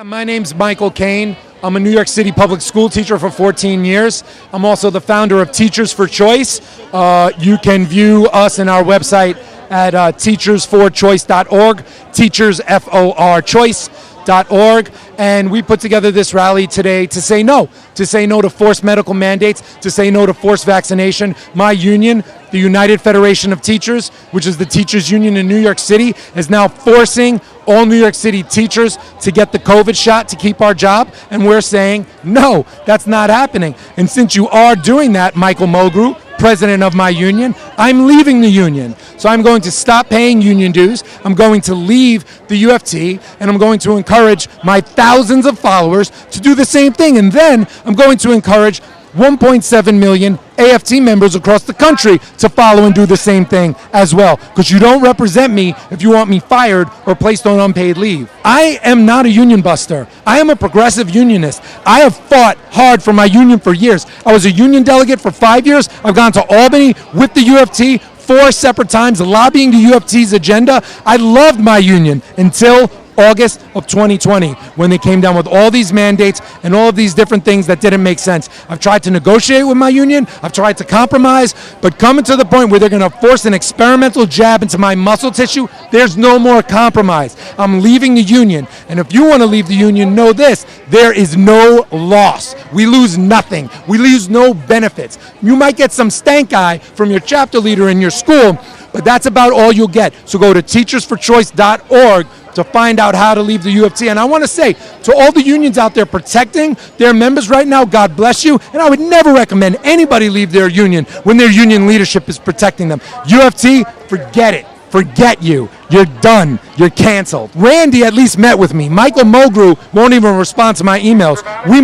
My name's Michael Kane. I'm a New York City public school teacher for 14 years. I'm also the founder of Teachers for Choice. You can view us in our website at teachersforchoice.org, teachers, F-O-R, choice.org. And we put together this rally today to say no to forced medical mandates, to say no to forced vaccination. My union, the United Federation of Teachers, which is the teachers union in New York City, is now forcing all New York City teachers to get the COVID shot to keep our job. And we're saying, no, that's not happening. And since you are doing that, Michael Mulgrew, president of my union, I'm leaving the union. So I'm going to stop paying union dues. I'm going to leave the UFT, and I'm going to encourage my thousands of followers to do the same thing. And then I'm going to encourage 1.7 million AFT members across the country to follow and do the same thing as well. Because you don't represent me if you want me fired or placed on unpaid leave. I am not a union buster. I am a progressive unionist. I have fought hard for my union for years. I was a union delegate for 5 years. I've gone to Albany with the UFT 4 separate times lobbying the UFT's agenda. I loved my union until August of 2020, when they came down with all these mandates and all of these different things that didn't make sense. I've tried to negotiate with my union, I've tried to compromise, but coming to the point where they're going to force an experimental jab into my muscle tissue, there's no more compromise. I'm leaving the union, and if you want to leave the union, know this, there is no loss. We lose nothing. We lose no benefits. You might get some stank eye from your chapter leader in your school, but that's about all you'll get. So go to teachersforchoice.org to find out how to leave the UFT. And I want to say to all the unions out there protecting their members right now, God bless you. And I would never recommend anybody leave their union when their union leadership is protecting them. UFT, forget it. Forget you. You're done. You're canceled. Randy at least met with me. Michael Mulgrew won't even respond to my emails. We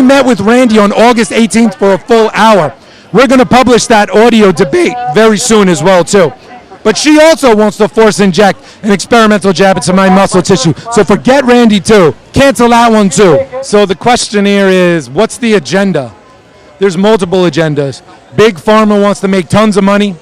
met with Randy on August 18th for a full hour. We're going to publish that audio debate very soon as well, too. But she also wants to force inject an experimental jab into my muscle tissue. So forget Randy, too. Cancel that one, too. So the question here is, what's the agenda? There's multiple agendas. Big Pharma wants to make tons of money.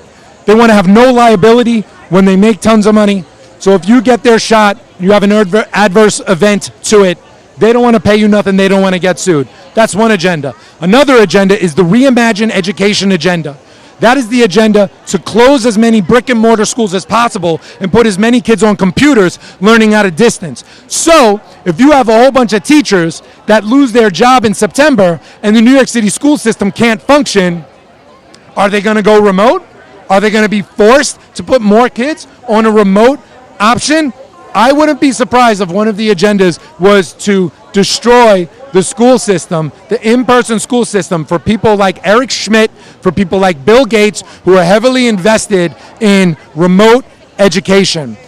They want to have no liability when they make tons of money. So if you get their shot, you have an adverse event to it, they don't want to pay you nothing. They don't want to get sued. That's one agenda. Another agenda is the Reimagine Education agenda. That is the agenda to close as many brick and mortar schools as possible and put as many kids on computers learning at a distance. So if you have a whole bunch of teachers that lose their job in September and the New York City school system can't function, are they going to go remote? Are they going to be forced to put more kids on a remote option? I wouldn't be surprised if one of the agendas was to destroy the school system, the in-person school system, for people like Eric Schmidt, for people like Bill Gates, who are heavily invested in remote education.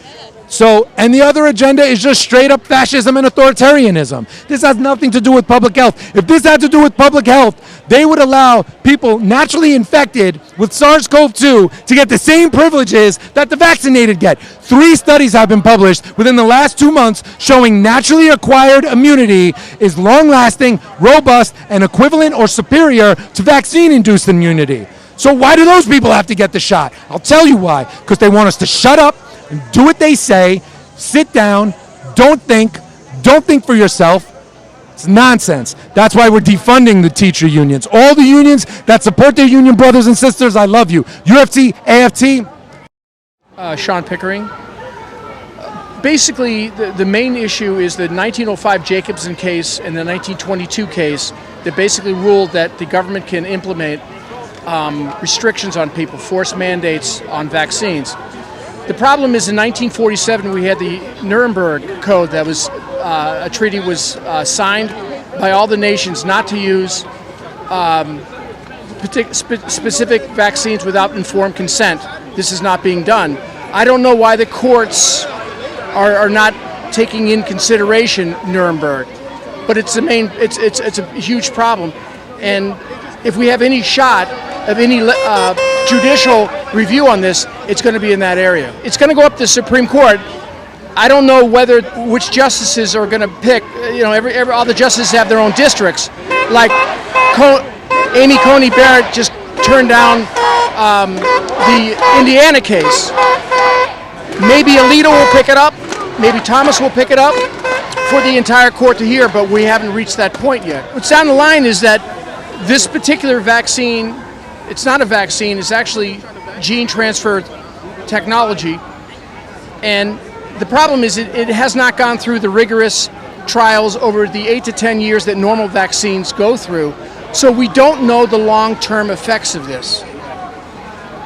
So, and the other agenda is just straight up fascism and authoritarianism. This has nothing to do with public health. If this had to do with public health, they would allow people naturally infected with SARS-CoV-2 to get the same privileges that the vaccinated get. 3 studies have been published within the last 2 months showing naturally acquired immunity is long-lasting, robust, and equivalent or superior to vaccine-induced immunity. So why do those people have to get the shot? I'll tell you why. Because they want us to shut up and do what they say, sit down, don't think for yourself. It's nonsense. That's why we're defunding the teacher unions. All the unions that support their union brothers and sisters, I love you. UFT, AFT. Sean Pickering. Basically, the main issue is the 1905 Jacobson case and the 1922 case that basically ruled that the government can implement restrictions on people, forced mandates on vaccines. The problem is in 1947 we had the Nuremberg Code that was a treaty was signed by all the nations not to use specific vaccines without informed consent. This is not being done. I don't know why the courts are not taking in consideration Nuremberg, but it's a huge problem. And if we have any shot of any judicial review on this, it's going to be in that area. It's going to go up to the Supreme Court. I don't know which justices are going to pick. You know, all the justices have their own districts. Like Amy Coney Barrett just turned down the Indiana case. Maybe Alito will pick it up. Maybe Thomas will pick it up. for the entire court to hear, but we haven't reached that point yet. What's down the line is that this particular vaccine, it's not a vaccine, it's actually gene transfer technology. And the problem is it has not gone through the rigorous trials over the 8 to 10 years that normal vaccines go through. So we don't know the long-term effects of this.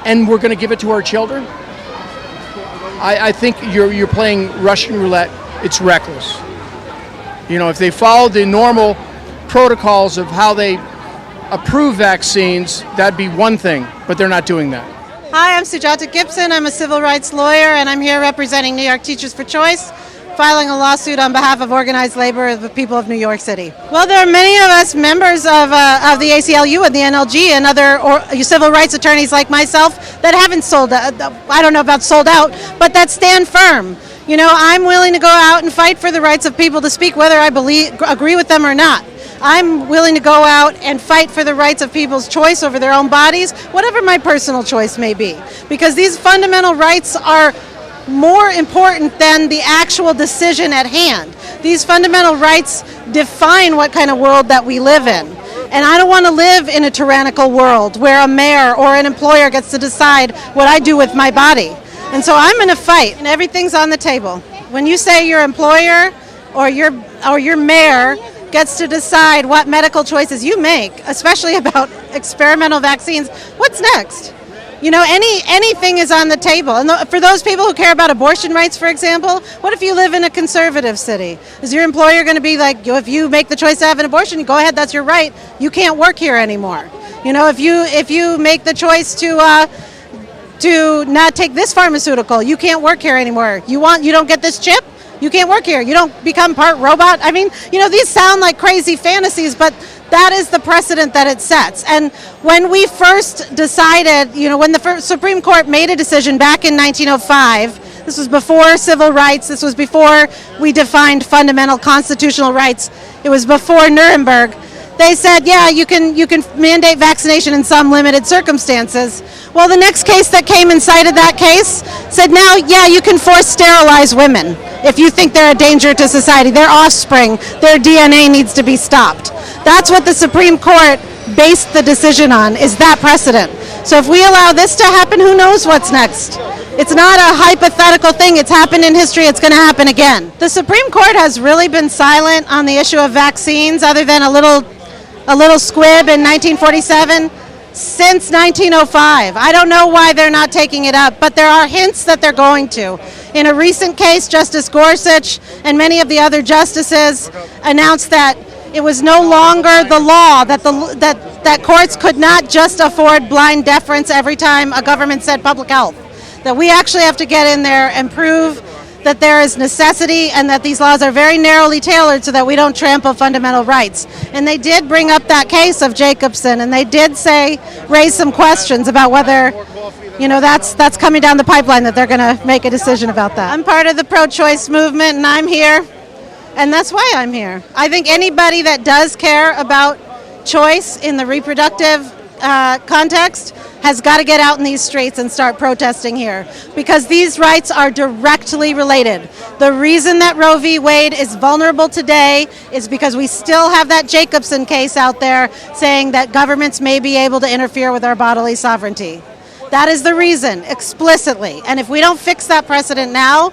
And we're going to give it to our children? I think you're playing Russian roulette. It's reckless. You know, if they followed the normal protocols of how they approve vaccines, that'd be one thing, but they're not doing that. Hi, I'm Ujata Gibson. I'm a civil rights lawyer, and I'm here representing New York Teachers for Choice, filing a lawsuit on behalf of organized labor of the people of New York City. Well, there are many of us members of the ACLU and the NLG and other civil rights attorneys like myself that haven't sold out, I don't know about sold out, but that stand firm. You know, I'm willing to go out and fight for the rights of people to speak whether I agree with them or not. I'm willing to go out and fight for the rights of people's choice over their own bodies, whatever my personal choice may be. Because these fundamental rights are more important than the actual decision at hand. These fundamental rights define what kind of world that we live in. And I don't want to live in a tyrannical world where a mayor or an employer gets to decide what I do with my body. And so I'm going to fight, and everything's on the table. When you say your employer or your mayor gets to decide what medical choices you make, especially about experimental vaccines, what's next? You know, anything is on the table. And for those people who care about abortion rights, for example, what if you live in a conservative city? Is your employer going to be like, if you make the choice to have an abortion, go ahead, that's your right. You can't work here anymore. You know, if you make the choice to not take this pharmaceutical, you can't work here anymore. You don't get this chip, you can't work here. You don't become part robot. I mean, you know, these sound like crazy fantasies, but that is the precedent that it sets. And when we first decided, you know, when the Supreme Court made a decision back in 1905, this was before civil rights, this was before we defined fundamental constitutional rights, it was before Nuremberg, they said, yeah, you can mandate vaccination in some limited circumstances. Well, the next case that came and cited that case said, now, yeah, you can force sterilize women if you think they're a danger to society. Their offspring, their DNA needs to be stopped. That's what the Supreme Court based the decision on, is that precedent. So if we allow this to happen, who knows what's next? It's not a hypothetical thing. It's happened in history. It's going to happen again. The Supreme Court has really been silent on the issue of vaccines, other than a little squib in 1947, since 1905. I don't know why they're not taking it up, but there are hints that they're going to. In a recent case, Justice Gorsuch and many of the other justices announced that it was no longer the law, that courts could not just afford blind deference every time a government said public health. That we actually have to get in there and prove that there is necessity and that these laws are very narrowly tailored so that we don't trample fundamental rights. And they did bring up that case of Gibson, and they did raise some questions about whether, you know, that's coming down the pipeline, that they're going to make a decision about that. I'm part of the pro-choice movement, and I'm here, and that's why I'm here. I think anybody that does care about choice in the reproductive context has got to get out in these streets and start protesting here, because these rights are directly related. The reason that Roe v. Wade is vulnerable today is because we still have that Gibson case out there saying that governments may be able to interfere with our bodily sovereignty. That is the reason, explicitly. And if we don't fix that precedent now,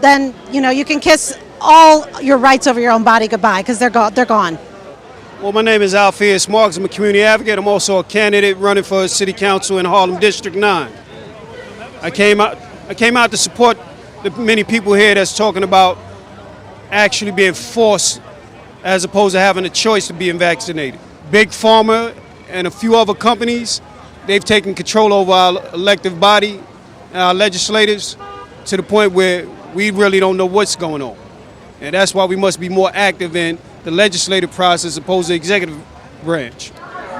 then, you know, you can kiss all your rights over your own body goodbye, because they're gone. Well, my name is Alfieus. I'm a community advocate. I'm also a candidate running for City Council in Harlem District 9. I came out to support the many people here that's talking about actually being forced as opposed to having a choice of being vaccinated. Big Pharma and a few other companies, they've taken control over our elective body and our legislators to the point where we really don't know what's going on. And that's why we must be more active in the legislative process as opposed to the executive branch.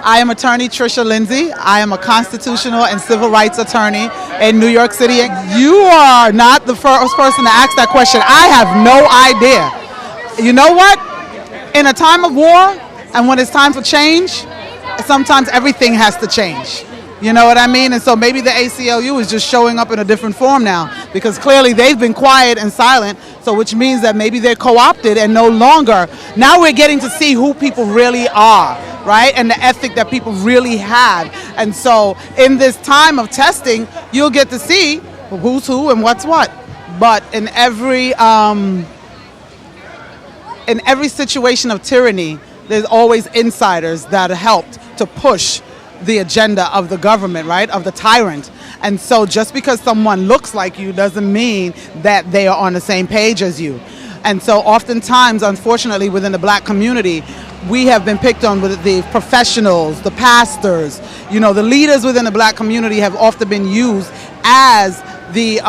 I am attorney Tricia Lindsey. I am a constitutional and civil rights attorney in New York City. You are not the first person to ask that question. I have no idea. You know what? In a time of war and when it's time for change, sometimes everything has to change. You know what I mean? And so maybe the ACLU is just showing up in a different form now, because clearly they've been quiet and silent, so which means that maybe they're co-opted and no longer. Now we're getting to see who people really are, right? And the ethic that people really have. And so in this time of testing, you'll get to see who's who and what's what. But in every situation of tyranny, there's always insiders that helped to push the agenda of the government, right, of the tyrant. And so just because someone looks like you doesn't mean that they are on the same page as you. And so oftentimes, unfortunately, within the black community, we have been picked on with the professionals, the pastors, you know, the leaders within the black community have often been used as the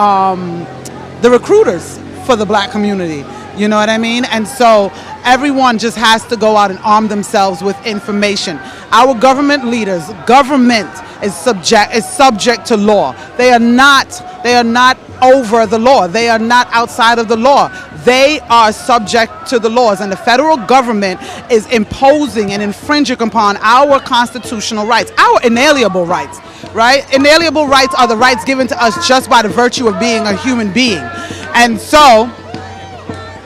recruiters for the black community. You know what I mean? And so everyone just has to go out and arm themselves with information. Our government leaders, government is subject to law. They are not over the law. They are not outside of the law. They are subject to the laws, and the federal government is imposing and infringing upon our constitutional rights, our inalienable rights, right? Inalienable rights are the rights given to us just by the virtue of being a human being. And so,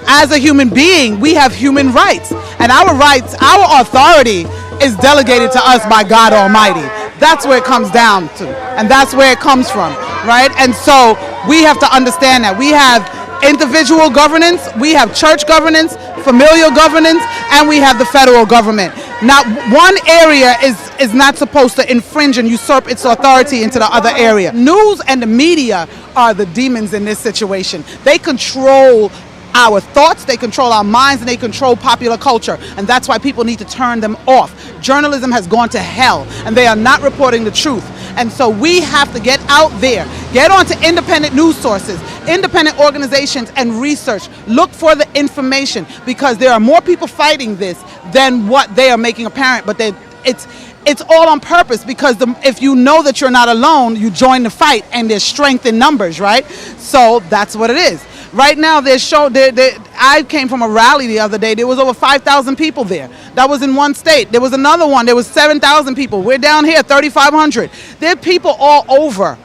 as a human being, we have human rights, and our rights, our authority is delegated to us by God Almighty. That's where it comes down to, and that's where it comes from, right? And so we have to understand that we have individual governance, we have church governance, familial governance, and we have the federal government. Not one area is not supposed to infringe and usurp its authority into the other area. News and the media are the demons in this situation. They control our thoughts, they control our minds, and they control popular culture, and that's why people need to turn them off. Journalism has gone to hell, and they are not reporting the truth. And so we have to get out there, get onto independent news sources, independent organizations, and research. Look for the information, because there are more people fighting this than what they are making apparent, but it's all on purpose, because if you know that you're not alone, you join the fight, and there's strength in numbers, right? So that's what it is. Right now, I came from a rally the other day. There was over 5,000 people there. That was in one state. There was another one. There was 7,000 people. We're down here, 3,500. There are people all over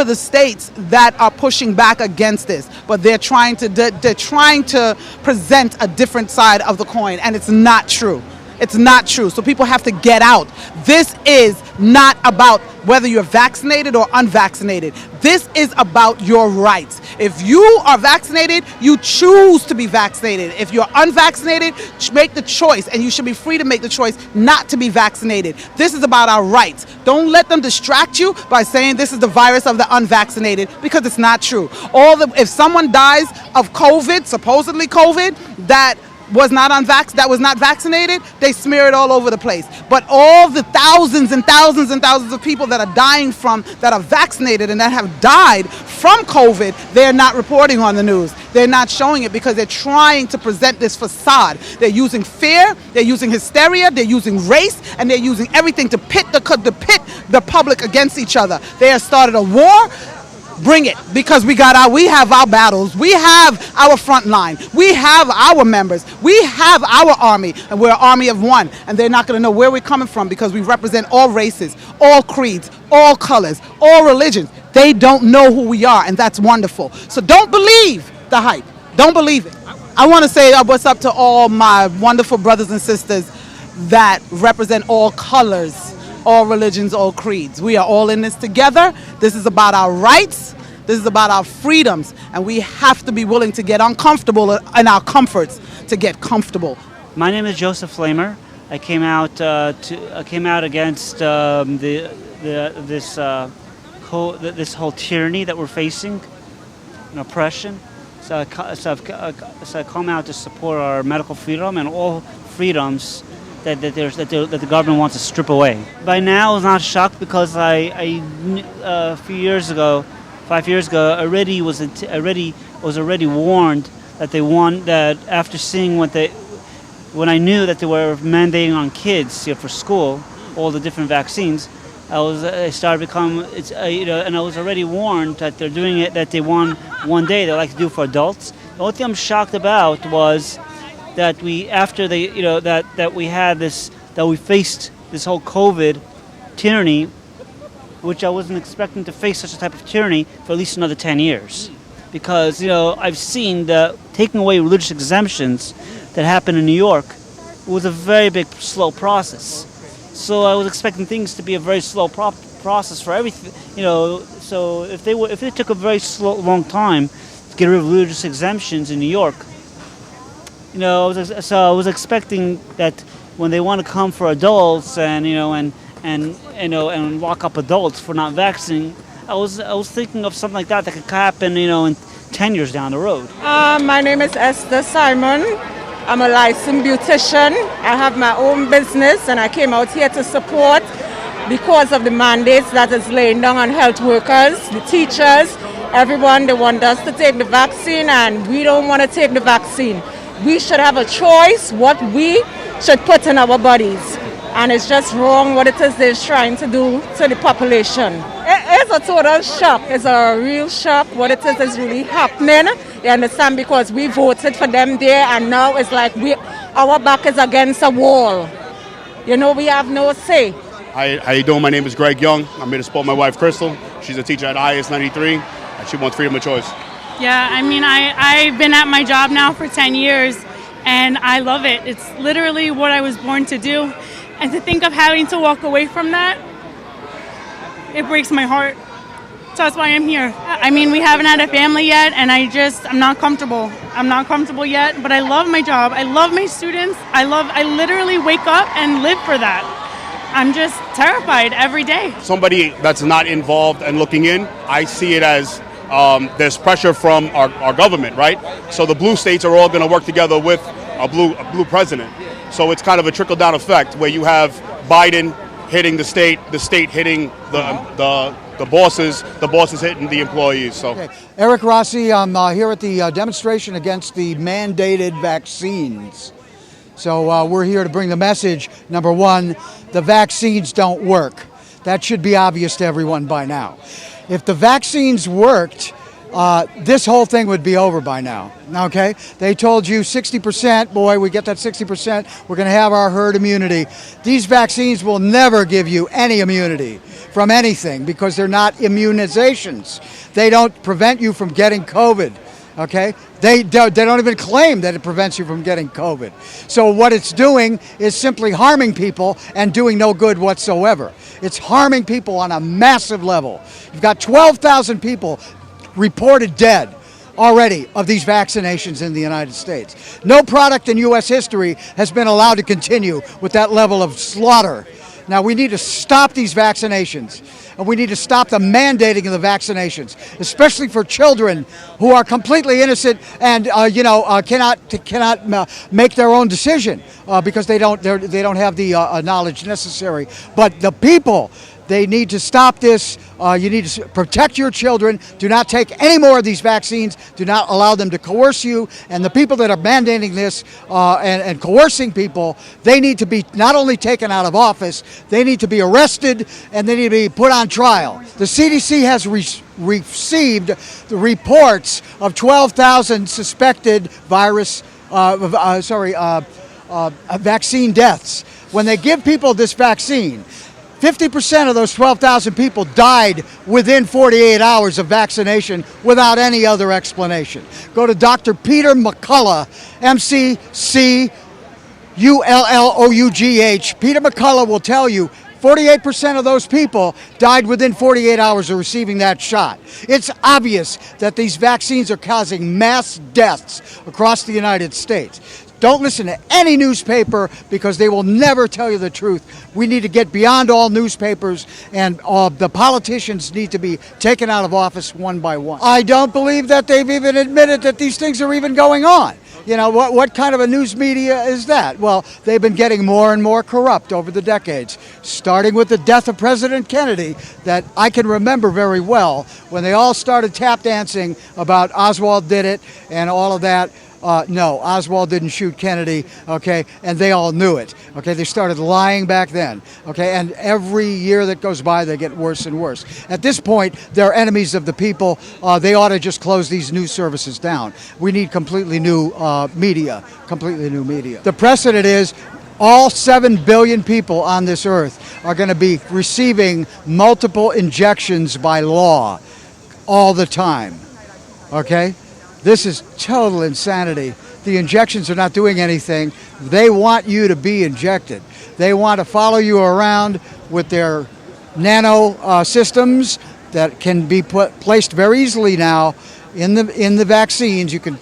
the states that are pushing back against this, but they're trying to present a different side of the coin, and it's not true. It's not true. So people have to get out. This is not about whether you're vaccinated or unvaccinated. This is about your rights. If you are vaccinated, you choose to be vaccinated. If you're unvaccinated, make the choice, and you should be free to make the choice not to be vaccinated. This is about our rights. Don't let them distract you by saying this is the virus of the unvaccinated, because it's not true. If someone dies of COVID, supposedly COVID, that was not vaccinated, they smear it all over the place. But all the thousands and thousands and thousands of people that are dying that are vaccinated and that have died from COVID, they're not reporting on the news. They're not showing it, because they're trying to present this facade. They're using fear, they're using hysteria, they're using race, and they're using everything to pit the public against each other. They have started a war. Bring it, because we have our battles, we have our front line, we have our members, we have our army, and we're an army of one, and they're not going to know where we're coming from, because we represent all races, all creeds, all colors, all religions. They don't know who we are, and that's wonderful. So don't believe the hype. Don't believe it. I want to say what's up to all my wonderful brothers and sisters that represent all colors, all religions, all creeds. We are all in this together. This is about our rights. This is about our freedoms. And we have to be willing to get uncomfortable in our comforts to get comfortable. My name is Joseph Flamer. I came out against this whole tyranny that we're facing, and oppression. So I come out to support our medical freedom and all freedoms that the government wants to strip away. By now, I was not shocked, because I a few years ago, 5 years ago, was already warned that after seeing when I knew that they were mandating on kids for school all the different vaccines, I started becoming and I was already warned that they're doing it, that they want one day they like to do for adults. The only thing I'm shocked about was that we faced this whole COVID tyranny which I wasn't expecting to face such a type of tyranny for at least another 10 years. Because, you know, I've seen the taking away religious exemptions that happened in New York was a very big, slow process. So I was expecting things to be a very slow process for everything, you know. So if they took a very long time to get rid of religious exemptions in New York, you know, I was expecting that when they want to come for adults and and lock up adults for not vaccinating, I was thinking of something like that could happen, you know, in 10 years down the road. My name is Esther Simon. I'm a licensed beautician. I have my own business, and I came out here to support because of the mandates that is laying down on health workers, the teachers, everyone. They want us to take the vaccine, and we don't want to take the vaccine. We should have a choice what we should put in our bodies. And it's just wrong what it is they're trying to do to the population. It's a total shock. It's a real shock. What it is really happening. You understand? Because we voted for them there, and now it's like our back is against a wall. You know, we have no say. Hi, how you doing? My name is Greg Young. I'm here to support my wife, Crystal. She's a teacher at IS 93, and she wants freedom of choice. Yeah, I mean, I've been at my job now for 10 years, and I love it. It's literally what I was born to do. And to think of having to walk away from that, it breaks my heart. So that's why I'm here. I mean, we haven't had a family yet, and I'm not comfortable. I'm not comfortable yet, but I love my job. I love my students. I literally wake up and live for that. I'm just terrified every day. Somebody that's not involved and looking in, I see it as there's pressure from our government, right? So the blue states are all going to work together with a blue president. So it's kind of a trickle-down effect where you have Biden hitting the state hitting the bosses hitting the employees. So, okay. Eric Rossi, I'm here at the demonstration against the mandated vaccines. So we're here to bring the message. Number one, the vaccines don't work. That should be obvious to everyone by now. If the vaccines worked, this whole thing would be over by now, okay? They told you 60%, boy, we get that 60%, we're gonna have our herd immunity. These vaccines will never give you any immunity from anything because they're not immunizations. They don't prevent you from getting COVID, okay? They don't even claim that it prevents you from getting COVID. So what it's doing is simply harming people and doing no good whatsoever. It's harming people on a massive level. You've got 12,000 people reported dead already of these vaccinations in the United States. No product in U.S. history has been allowed to continue with that level of slaughter. Now we need to stop these vaccinations, and we need to stop the mandating of the vaccinations, especially for children who are completely innocent and cannot make their own decision because they don't have the knowledge necessary. But the people, they need to stop this. You need to protect your children. Do not take any more of these vaccines. Do not allow them to coerce you. And the people that are mandating this and coercing people, they need to be not only taken out of office, they need to be arrested and they need to be put on trial. The CDC has received the reports of 12,000 suspected vaccine deaths. When they give people this vaccine, 50% of those 12,000 people died within 48 hours of vaccination without any other explanation. Go to Dr. Peter McCullough, McCullough. Peter McCullough will tell you 48% of those people died within 48 hours of receiving that shot. It's obvious that these vaccines are causing mass deaths across the United States. Don't listen to any newspaper because they will never tell you the truth. We need to get beyond all newspapers, and the politicians need to be taken out of office one by one. I don't believe that they've even admitted that these things are even going on. You know, what kind of a news media is that? Well, they've been getting more and more corrupt over the decades, starting with the death of President Kennedy, that I can remember very well, when they all started tap dancing about Oswald did it and all of that. No, Oswald didn't shoot Kennedy, okay, and they all knew it, okay? They started lying back then, okay, and every year that goes by, they get worse and worse. At this point, they're enemies of the people. They ought to just close these news services down. We need completely new media, completely new media. The precedent is All 7 billion people on this earth are going to be receiving multiple injections by law all the time. Okay? This is total insanity. The injections are not doing anything. They want you to be injected. They want to follow you around with their nano systems that can be placed very easily now in the vaccines. You can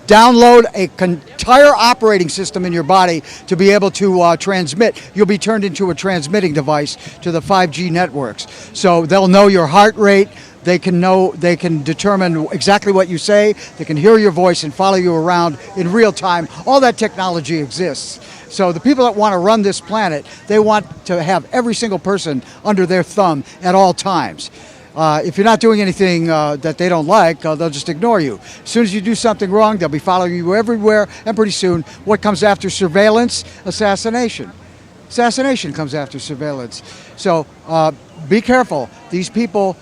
download an entire operating system in your body to be able to transmit. You'll be turned into a transmitting device to the 5G networks. So they'll know your heart rate. They can determine exactly what you say. They can hear your voice and follow you around in real time. All that technology exists. So the people that want to run this planet, they want to have every single person under their thumb at all times. If you're not doing anything that they don't like, they'll just ignore you. As soon as you do something wrong, they'll be following you everywhere, and pretty soon, what comes after surveillance? Assassination. Assassination comes after surveillance. So be careful. These people,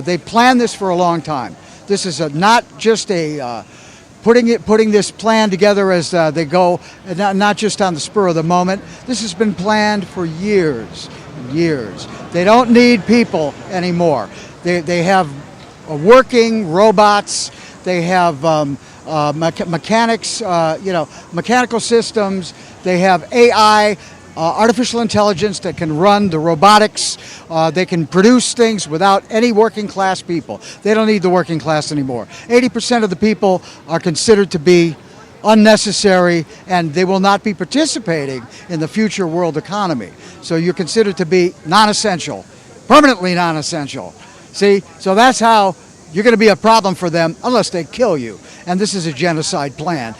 they planned this for a long time. This is not just a putting this plan together as they go, not just on the spur of the moment. This has been planned for years and years. They don't need people anymore. They have working robots. They have mechanics, mechanical systems. They have AI, artificial intelligence that can run the robotics. They can produce things without any working class people. They don't need the working class anymore. 80% of the people are considered to be unnecessary, and they will not be participating in the future world economy. So you're considered to be non-essential, permanently non-essential. See, so that's how you're going to be a problem for them unless they kill you. And this is a genocide plan.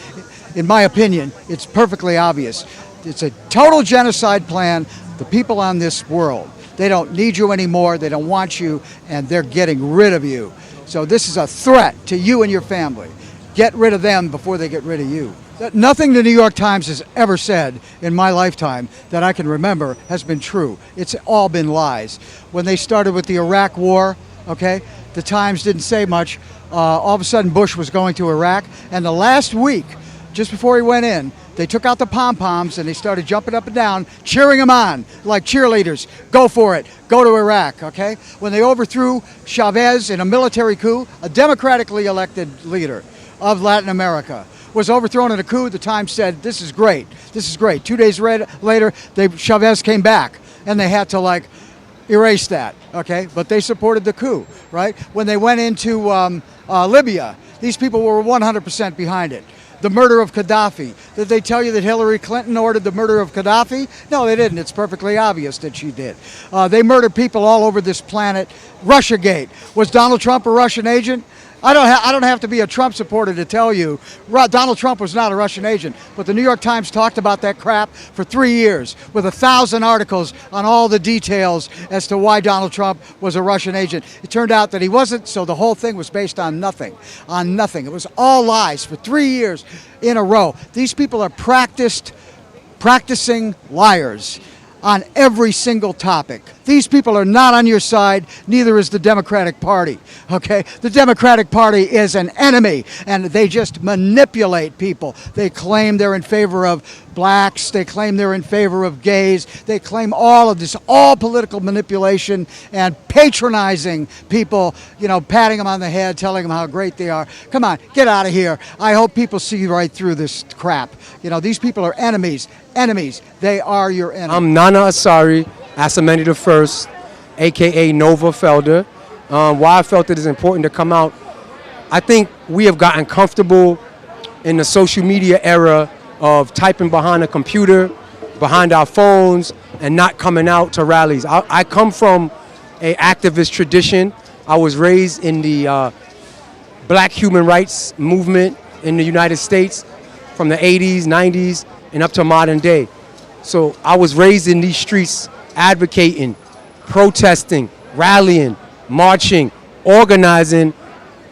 In my opinion, it's perfectly obvious. It's a total genocide plan. The people on this world, they don't need you anymore. They don't want you, and they're getting rid of you. So this is a threat to you and your family. Get rid of them before they get rid of you. Nothing the New York Times has ever said in my lifetime that I can remember has been true. It's all been lies. When they started with the Iraq War, okay, the Times didn't say much. All of a sudden, Bush was going to Iraq, and the last week, just before he went in, they took out the pom-poms and they started jumping up and down, cheering him on like cheerleaders. Go for it. Go to Iraq, okay? When they overthrew Chavez in a military coup, a democratically elected leader of Latin America was overthrown in a coup. The Times said, this is great. This is great. 2 days later, Chavez came back, and they had to, erase that, okay? But they supported the coup, right? When they went into Libya, these people were 100% behind it. The murder of Gaddafi. Did they tell you that Hillary Clinton ordered the murder of Gaddafi? No, they didn't. It's perfectly obvious that she did. They murdered people all over this planet. Russiagate. Was Donald Trump a Russian agent? I don't have to be a Trump supporter to tell you Donald Trump was not a Russian agent, but the New York Times talked about that crap for 3 years with 1,000 articles on all the details as to why Donald Trump was a Russian agent. It turned out that he wasn't, so the whole thing was based on nothing. It was all lies for 3 years in a row. These people are practicing liars on every single topic. These people are not on your side, neither is the Democratic Party, okay? The Democratic Party is an enemy, and they just manipulate people. They claim they're in favor of blacks, they claim they're in favor of gays, they claim all of this, all political manipulation and patronizing people, patting them on the head, telling them how great they are. Come on, get out of here. I hope people see right through this crap. These people are enemies. Enemies. They are your enemies. I'm Nana Asari, Asameni the First, a.k.a. Nova Felder. Why I felt it is important to come out. I think we have gotten comfortable in the social media era of typing behind a computer, behind our phones, and not coming out to rallies. I come from an activist tradition. I was raised in the black human rights movement in the United States from the 80s, 90s, and up to modern day. So I was raised in these streets advocating, protesting, rallying, marching, organizing,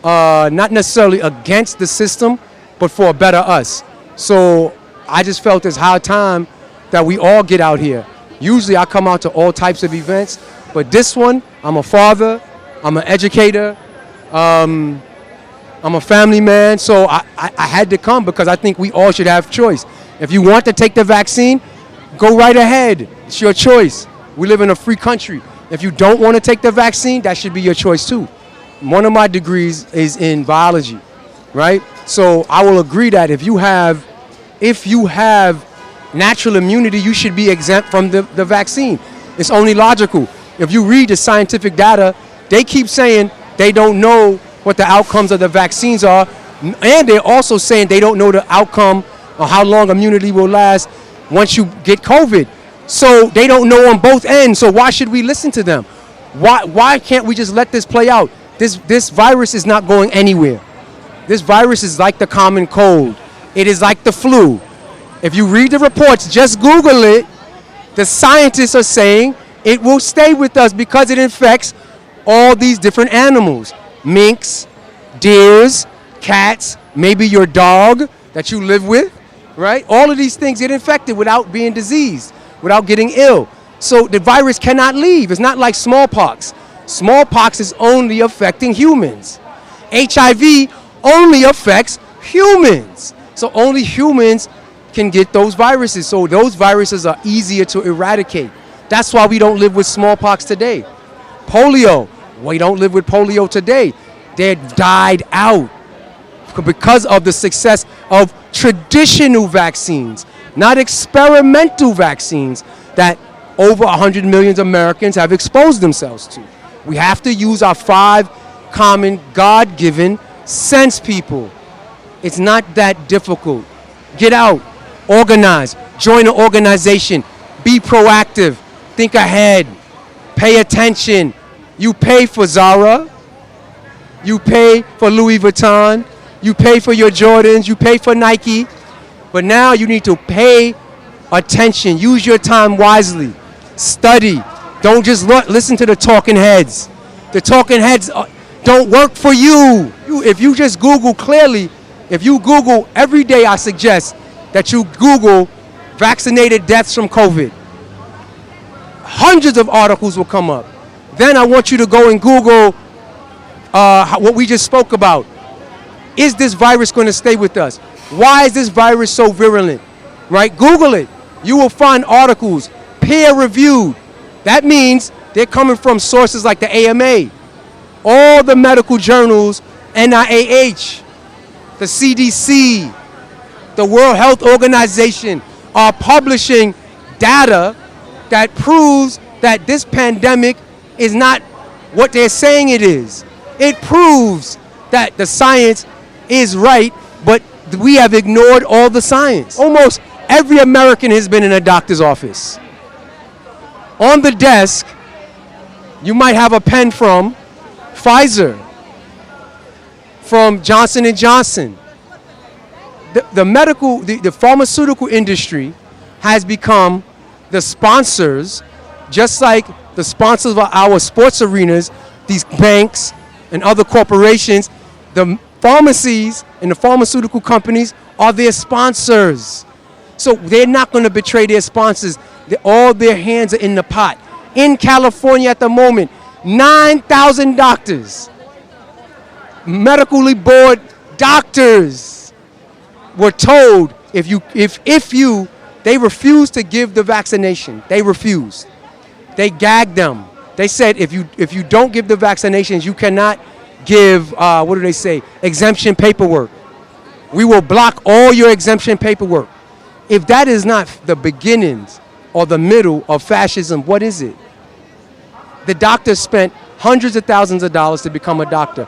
not necessarily against the system, but for a better us. So I just felt it's high time that we all get out here. Usually I come out to all types of events, but this one, I'm a father, I'm an educator, I'm a family man, so I had to come because I think we all should have choice. If you want to take the vaccine, go right ahead. It's your choice. We live in a free country. If you don't want to take the vaccine, that should be your choice too. One of my degrees is in biology, right? So I will agree that if you have natural immunity, you should be exempt from the vaccine. It's only logical. If you read the scientific data, they keep saying they don't know what the outcomes of the vaccines are, and they're also saying they don't know the outcome or how long immunity will last once you get COVID. So they don't know on both ends. So why should we listen to them? Why can't we just let this play out? This virus is not going anywhere. This virus is like the common cold. It is like the flu. If you read the reports, just Google it. The scientists are saying it will stay with us because it infects all these different animals. Minks, deers, cats, maybe your dog that you live with, right? All of these things get infected without being diseased, without getting ill. So the virus cannot leave. It's not like smallpox. Smallpox is only affecting humans. HIV only affects humans. So only humans can get those viruses. So those viruses are easier to eradicate. That's why we don't live with smallpox today. Polio, we don't live with polio today. They've died out because of the success of traditional vaccines, not experimental vaccines that over 100 million Americans have exposed themselves to. We have to use our 5 common God-given sense, people. It's not that difficult. Get out, organize, join an organization, be proactive, think ahead, pay attention. You pay for Zara, you pay for Louis Vuitton, you pay for your Jordans, you pay for Nike, but now you need to pay attention. Use your time wisely. Study. Don't just listen to the talking heads. The talking heads don't work for you. If you just Google clearly, if you Google every day, I suggest that you Google vaccinated deaths from COVID. Hundreds of articles will come up. Then I want you to go and Google what we just spoke about. Is this virus going to stay with us? Why is this virus so virulent? Right? Google it. You will find articles peer-reviewed. That means they're coming from sources like the AMA, all the medical journals, NIAH, the CDC, the World Health Organization are publishing data that proves that this pandemic is not what they're saying it is. It proves that the science is right, but we have ignored all the science. Almost every American has been in a doctor's office. On the desk, you might have a pen from Pfizer, from Johnson & Johnson. The pharmaceutical industry has become the sponsors, just like the sponsors of our sports arenas, these banks and other corporations. The pharmacies and the pharmaceutical companies are their sponsors. So they're not going to betray their sponsors. All their hands are in the pot. In California at the moment, 9,000 doctors, medically board doctors were told they refused to give the vaccination. They refused. They gagged them. They said if you don't give the vaccinations, you cannot give exemption paperwork. We will block all your exemption paperwork. If that is not the beginnings or the middle of fascism, what is it? The doctors spent hundreds of thousands of dollars to become a doctor.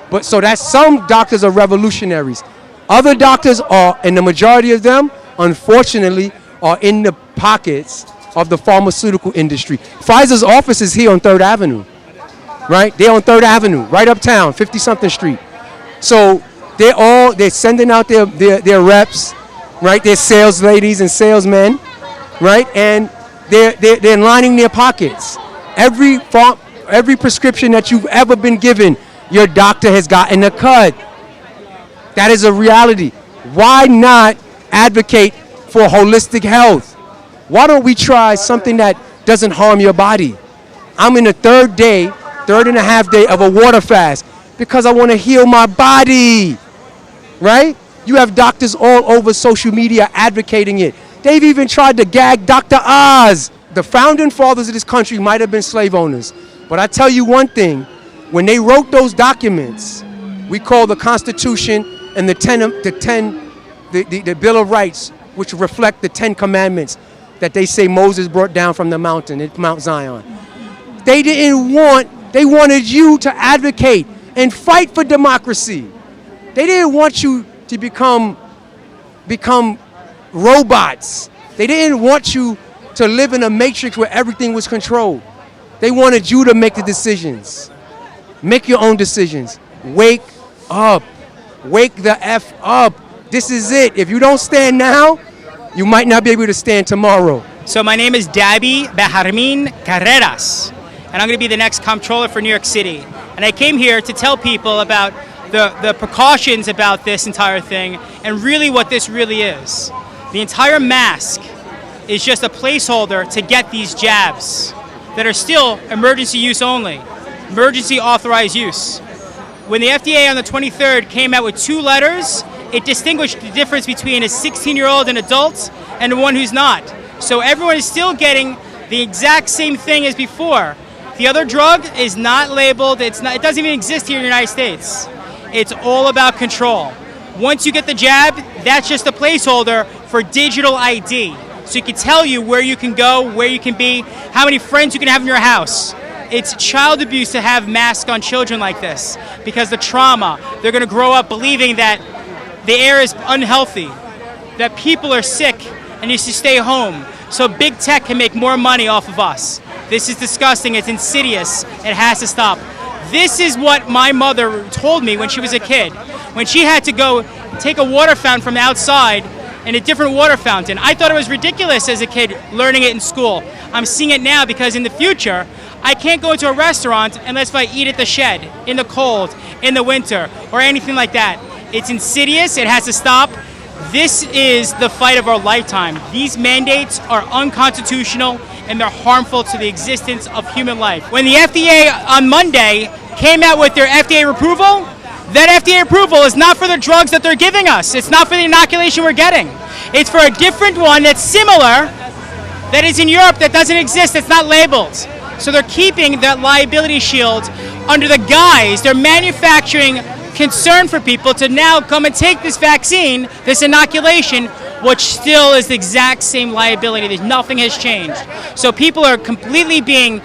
But so that some doctors are revolutionaries. Other doctors are, and the majority of them, unfortunately, are in the pockets of the pharmaceutical industry. Pfizer's office is here on 3rd Avenue, right? They're on 3rd Avenue, right uptown, 50-something street. So they're sending out their reps, right? Their sales ladies and salesmen, right? And they're lining their pockets. Every prescription that you've ever been given, your doctor has gotten a cut. That is a reality. Why not advocate for holistic health? Why don't we try something that doesn't harm your body? I'm in the third and a half day of a water fast because I want to heal my body, right? You have doctors all over social media advocating it. They've even tried to gag Dr. Oz. The founding fathers of this country might have been slave owners. But I tell you one thing, when they wrote those documents, we call the Constitution and the Bill of Rights, which reflect the 10 Commandments that they say Moses brought down from the mountain at Mount Zion. They wanted you to advocate and fight for democracy. They didn't want you to become robots. They didn't want you to live in a matrix where everything was controlled. They wanted you to make the decisions. Make your own decisions. Wake up. Wake the F up. This is it. If you don't stand now, you might not be able to stand tomorrow. So my name is Dabi Beharmin Carreras, and I'm going to be the next comptroller for New York City. And I came here to tell people about the precautions about this entire thing and really what this really is. The entire mask is just a placeholder to get these jabs that are still emergency use only, emergency authorized use. When the FDA on the 23rd came out with 2 letters, it distinguished the difference between a 16-year-old and adult and the one who's not. So everyone is still getting the exact same thing as before. The other drug is not labeled, it doesn't even exist here in the United States. It's all about control. Once you get the jab, that's just a placeholder for digital ID. So it can tell you where you can go, where you can be, how many friends you can have in your house. It's child abuse to have masks on children like this because the trauma, they're going to grow up believing that the air is unhealthy, that people are sick and need to stay home. So big tech can make more money off of us. This is disgusting. It's insidious. It has to stop. This is what my mother told me when she was a kid. When she had to go take a water fountain from outside in a different water fountain. I thought it was ridiculous as a kid learning it in school. I'm seeing it now because in the future, I can't go into a restaurant unless I eat at the shed, in the cold, in the winter, or anything like that. It's insidious. It has to stop. This is the fight of our lifetime. These mandates are unconstitutional and they're harmful to the existence of human life. When the FDA on Monday came out with their FDA approval, that FDA approval is not for the drugs that they're giving us. It's not for the inoculation we're getting. It's for a different one that's similar, that is in Europe, that doesn't exist, that's not labeled. So they're keeping that liability shield under the guise, they're manufacturing concern for people to now come and take this vaccine, this inoculation, which still is the exact same liability. Nothing has changed. So people are completely being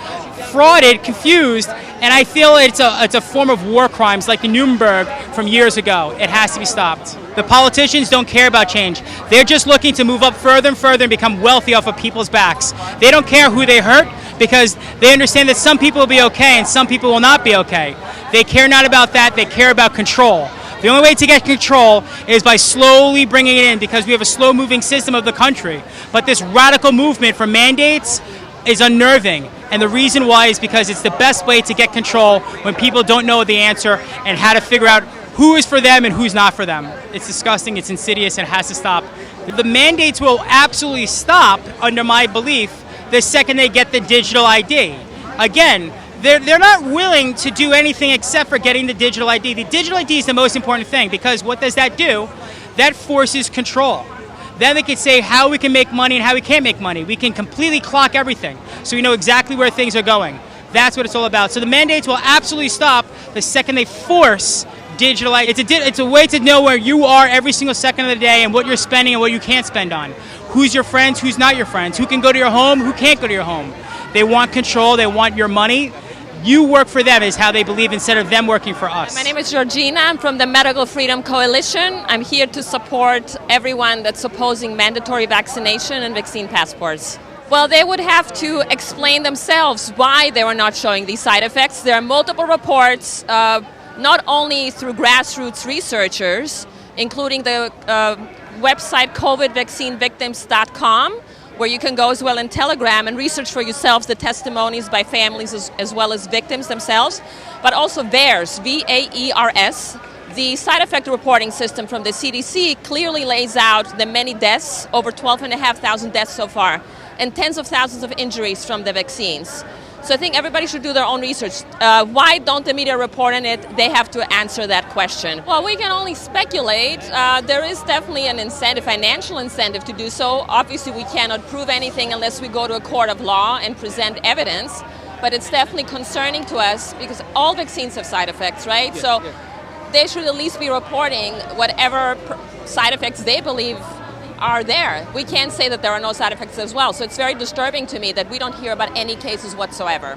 frauded, confused, and I feel it's a form of war crimes like the Nuremberg from years ago. It has to be stopped. The politicians don't care about change. They're just looking to move up further and further and become wealthy off of people's backs. They don't care who they hurt because they understand that some people will be okay and some people will not be okay. They care not about that, they care about control. The only way to get control is by slowly bringing it in because we have a slow-moving system of the country. But this radical movement for mandates is unnerving. And the reason why is because it's the best way to get control when people don't know the answer and how to figure out who is for them and who's not for them. It's disgusting, it's insidious, and it has to stop. The mandates will absolutely stop, under my belief, the second they get the digital ID. Again, they're not willing to do anything except for getting the digital ID. The digital ID is the most important thing because what does that do? That forces control. Then they can say how we can make money and how we can't make money. We can completely clock everything so we know exactly where things are going. That's what it's all about. So the mandates will absolutely stop the second they force digital ID. It's a way to know where you are every single second of the day and what you're spending and what you can't spend on. Who's your friends, who's not your friends, who can go to your home, who can't go to your home. They want control, they want your money. You work for them is how they believe instead of them working for us. My name is Georgina. I'm from the Medical Freedom Coalition. I'm here to support everyone that's opposing mandatory vaccination and vaccine passports. Well, they would have to explain themselves why they were not showing these side effects. There are multiple reports, not only through grassroots researchers, including the website covidvaccinevictims.com, where you can go as well in Telegram and research for yourselves the testimonies by families as well as victims themselves, but also VAERS, V-A-E-R-S. The side effect reporting system from the CDC clearly lays out the many deaths, over 12,500 deaths so far, and tens of thousands of injuries from the vaccines. So I think everybody should do their own research. Why don't the media report on it? They have to answer that question. Well, we can only speculate. There is definitely an incentive, financial incentive to do so. Obviously, we cannot prove anything unless we go to a court of law and present evidence. But it's definitely concerning to us because all vaccines have side effects, right? So they should at least be reporting whatever side effects they believe are there. We can't say that there are no side effects as well. So it's very disturbing to me that we don't hear about any cases whatsoever.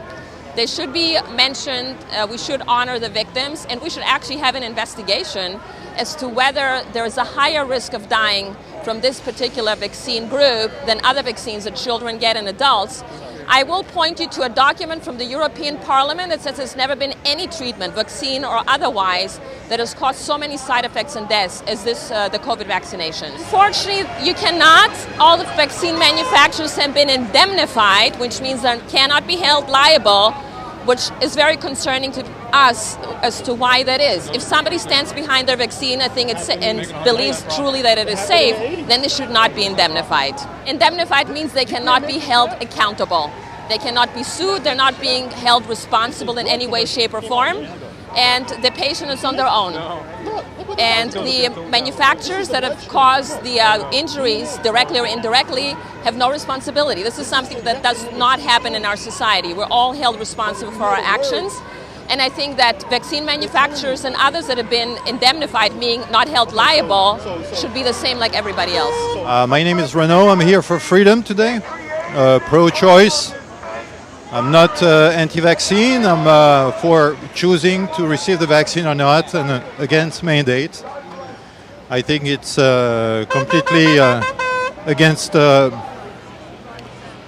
They should be mentioned, we should honor the victims, and we should actually have an investigation as to whether there is a higher risk of dying from this particular vaccine group than other vaccines that children get and adults. I will point you to a document from the European Parliament that says there's never been any treatment, vaccine or otherwise, that has caused so many side effects and deaths as this, the COVID vaccination. Fortunately, you cannot. All the vaccine manufacturers have been indemnified, which means they cannot be held liable, which is very concerning to us as to why that is. If somebody stands behind their vaccine, I think and believes truly that it is safe, then they should not be indemnified. Indemnified means they cannot be held accountable. They cannot be sued, they're not being held responsible in any way, shape, or form, and the patient is on their own. And the manufacturers that have caused the injuries, directly or indirectly, have no responsibility. This is something that does not happen in our society. We're all held responsible for our actions. And I think that vaccine manufacturers and others that have been indemnified, meaning not held liable, should be the same like everybody else. My name is Renaud. I'm here for freedom today, pro-choice. I'm not anti-vaccine. I'm for choosing to receive the vaccine or not, and against mandate. I think it's completely against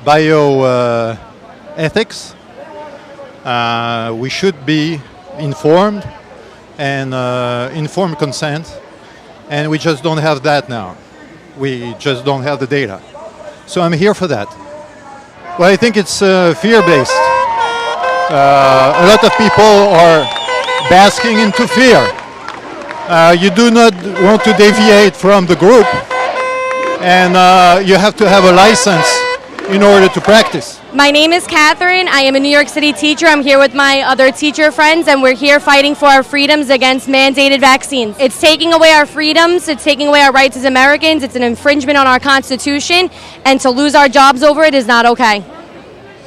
bioethics. We should be informed and informed consent, and we just don't have that now. We just don't have the data. So I'm here for that. Well, I think it's fear-based. A lot of people are basking into fear. You do not want to deviate from the group, and you have to have a license in order to practice. My name is Catherine. I am a New York City teacher. I'm here with my other teacher friends, and we're here fighting for our freedoms against mandated vaccines. It's taking away our freedoms. It's taking away our rights as Americans. It's an infringement on our Constitution, and to lose our jobs over it is not okay.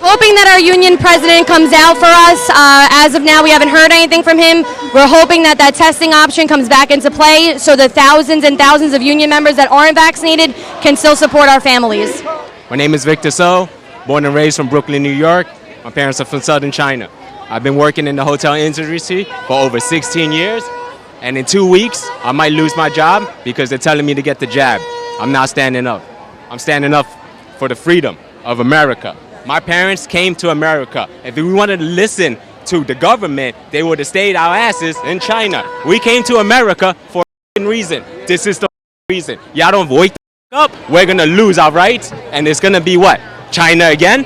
Hoping that our union president comes out for us. As of now, we haven't heard anything from him. We're hoping that that testing option comes back into play so the thousands and thousands of union members that aren't vaccinated can still support our families. My name is Victor So, born and raised from Brooklyn, New York. My parents are from southern China. I've been working in the hotel industry for over 16 years, and in 2 weeks, I might lose my job because they're telling me to get the jab. I'm not standing up. I'm standing up for the freedom of America. My parents came to America. If we wanted to listen to the government, they would have stayed our asses in China. We came to America for a reason. This is the reason. Y'all don't wake up, we're gonna lose our rights, and it's gonna be what? China again?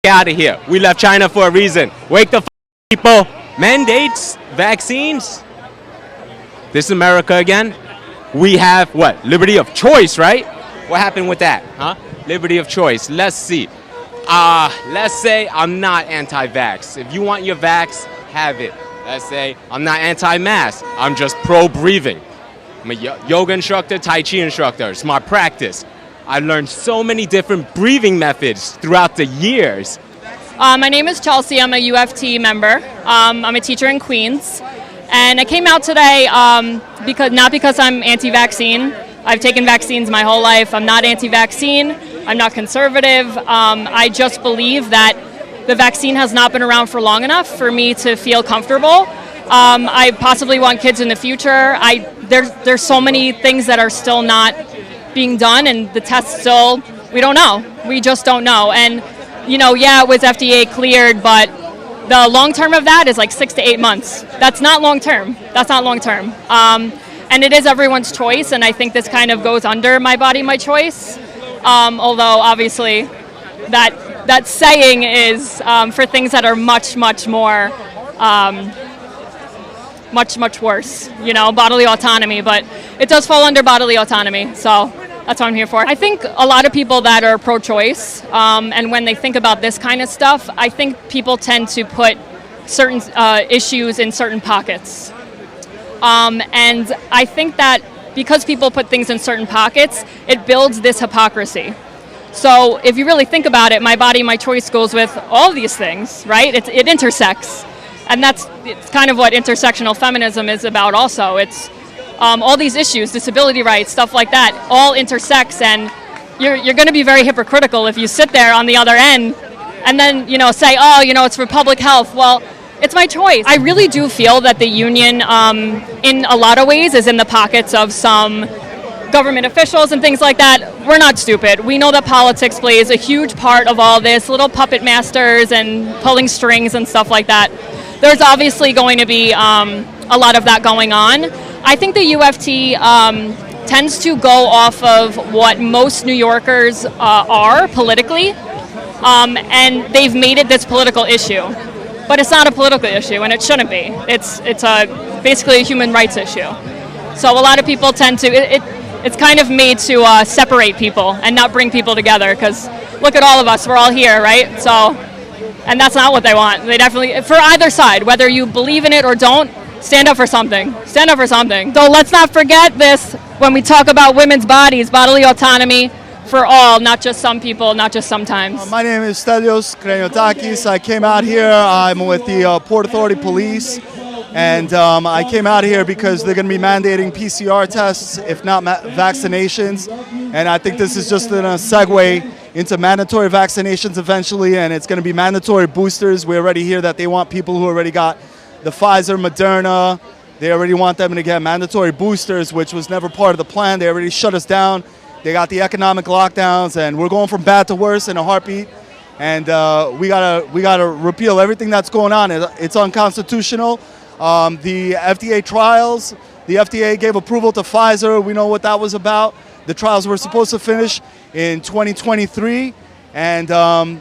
Get out of here. We left China for a reason. Wake the people. Mandates, vaccines. This is America again. We have what? Liberty of choice, right? What happened with that? Huh? Liberty of choice. Let's see. Let's say I'm not anti-vax. If you want your vax, have it. Let's say I'm not anti-mask. I'm just pro-breathing. I'm a yoga instructor, Tai Chi instructor. It's my practice. I learned so many different breathing methods throughout the years. My name is Chelsea. I'm a UFT member. I'm a teacher in Queens. And I came out today not because I'm anti-vaccine. I've taken vaccines my whole life. I'm not anti-vaccine. I'm not conservative. I just believe that the vaccine has not been around for long enough for me to feel comfortable. I possibly want kids in the future. There's so many things that are still not being done, and the tests still, we don't know. We just don't know. And, it was FDA cleared, but the long term of that is like 6 to 8 months. That's not long term. And it is everyone's choice, and I think this kind of goes under my body, my choice. Although, obviously, that saying is for things that are much, much more, much, much worse, bodily autonomy. But it does fall under bodily autonomy, so That's what I'm here for. I think a lot of people that are pro-choice, and when they think about this kind of stuff, I think people tend to put certain issues in certain pockets. And I think that because people put things in certain pockets, it builds this hypocrisy. So if you really think about it, my body, my choice goes with all these things, right? It intersects. And it's kind of what intersectional feminism is about also. It's all these issues, disability rights, stuff like that, all intersects, and you're going to be very hypocritical if you sit there on the other end and then, say, oh, it's for public health. Well, it's my choice. I really do feel that the union, in a lot of ways, is in the pockets of some government officials and things like that. We're not stupid. We know that politics plays a huge part of all this, little puppet masters and pulling strings and stuff like that. There's obviously going to be a lot of that going on. I think the UFT tends to go off of what most New Yorkers are politically, and they've made it this political issue. But it's not a political issue, and it shouldn't be. It's basically a human rights issue. So a lot of people tend to, it's kind of made to separate people and not bring people together, because look at all of us, we're all here, right? So, and that's not what they want. They definitely, for either side, whether you believe in it or don't, stand up for something. Stand up for something. So let's not forget this when we talk about women's bodies, bodily autonomy for all, not just some people, not just sometimes. My name is Stelios Kraniotakis. I came out here, I'm with the Port Authority Police, and I came out here because they're going to be mandating PCR tests, if not vaccinations, and I think this is just a segue into mandatory vaccinations eventually, and it's going to be mandatory boosters. We already hear that they want people who already got the Pfizer, Moderna, they already want them to get mandatory boosters, which was never part of the plan. They already shut us down. They got the economic lockdowns, and we're going from bad to worse in a heartbeat. And we gotta repeal everything that's going on. It's unconstitutional. The FDA trials, the FDA gave approval to Pfizer. We know what that was about. The trials were supposed to finish in 2023, and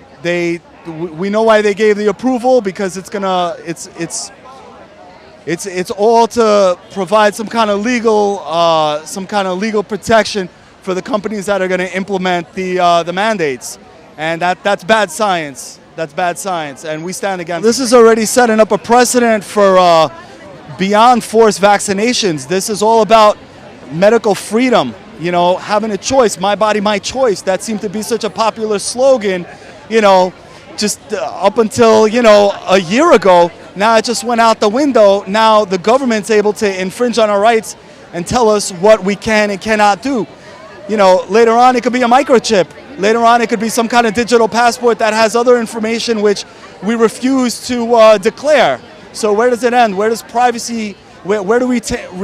we know why they gave the approval, because it's all to provide some kind of legal protection for the companies that are going to implement the mandates, and that's bad science. That's bad science, and we stand against. This is already setting up a precedent for beyond forced vaccinations. This is all about medical freedom. Having a choice, my body, my choice. That seemed to be such a popular slogan, just up until a year ago. Now it just went out the window. Now the government's able to infringe on our rights and tell us what we can and cannot do. Later on it could be a microchip. Later on it could be some kind of digital passport that has other information which we refuse to declare. So where does it end? Where does privacy, where do we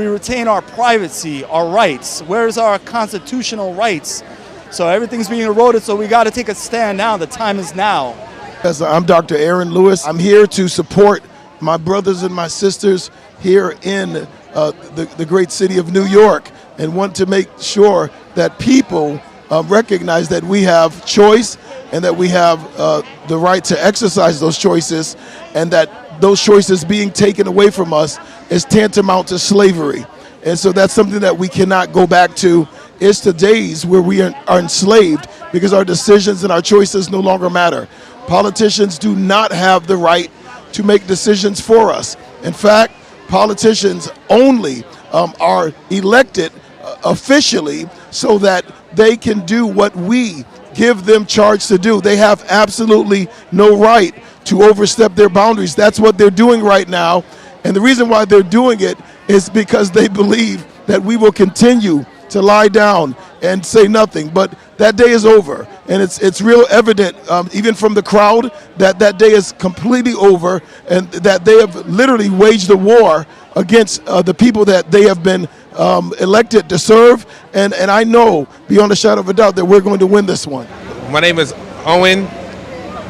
retain our privacy, our rights? Where's our constitutional rights? So everything's being eroded, so we got to take a stand now. The time is now. Yes, I'm Dr. Aaron Lewis. I'm here to support my brothers and my sisters here in the great city of New York, and want to make sure that people recognize that we have choice, and that we have the right to exercise those choices, and that those choices being taken away from us is tantamount to slavery. And so that's something that we cannot go back to. It's the days where we are enslaved because our decisions and our choices no longer matter. Politicians do not have the right to make decisions for us. In fact, politicians only are elected officially so that they can do what we give them charge to do. They have absolutely no right to overstep their boundaries. That's what they're doing right now. And the reason why they're doing it is because they believe that we will continue to lie down and say nothing. But that day is over, and it's real evident, even from the crowd, that that day is completely over, and that they have literally waged a war against the people that they have been elected to serve. And I know, beyond a shadow of a doubt, that we're going to win this one. My name is Owen,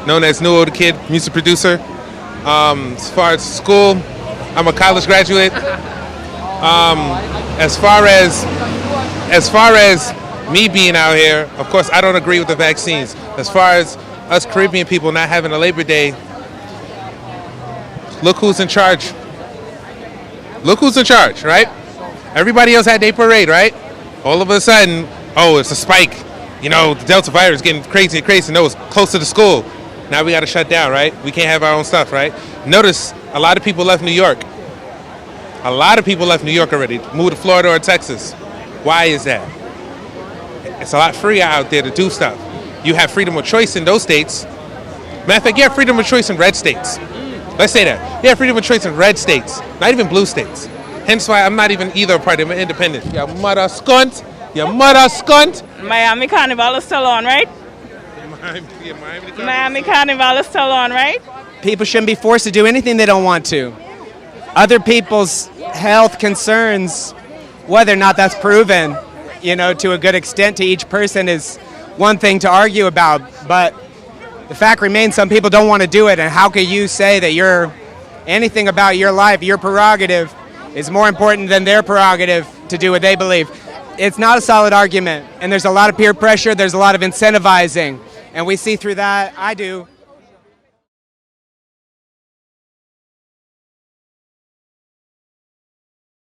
known as New Old Kid, music producer. As far as school, I'm a college graduate. As far as me being out here, of course, I don't agree with the vaccines. As far as us Caribbean people not having a Labor Day, look who's in charge. Look who's in charge, right? Everybody else had their parade, right? All of a sudden, oh, it's a spike. You know, the Delta virus getting crazy and crazy. No, it's close to the school. Now we got to shut down, right? We can't have our own stuff, right? Notice a lot of people left New York. A lot of people left New York already, moved to Florida or Texas. Why is that? It's a lot freer out there to do stuff. You have freedom of choice in those states. Matter of fact, you have freedom of choice in red states. Let's say that. You have freedom of choice in red states, not even blue states. Hence why I'm not even either party. I'm independent. Your mother skunt. Your mother skunt. Miami Carnival is still on, right? Miami Carnival is still on, right? People shouldn't be forced to do anything they don't want to. Other people's health concerns, whether or not that's proven, to a good extent to each person is one thing to argue about. But the fact remains some people don't want to do it. And how can you say that anything about your life, your prerogative, is more important than their prerogative to do what they believe? It's not a solid argument. And there's a lot of peer pressure. There's a lot of incentivizing. And we see through that. I do.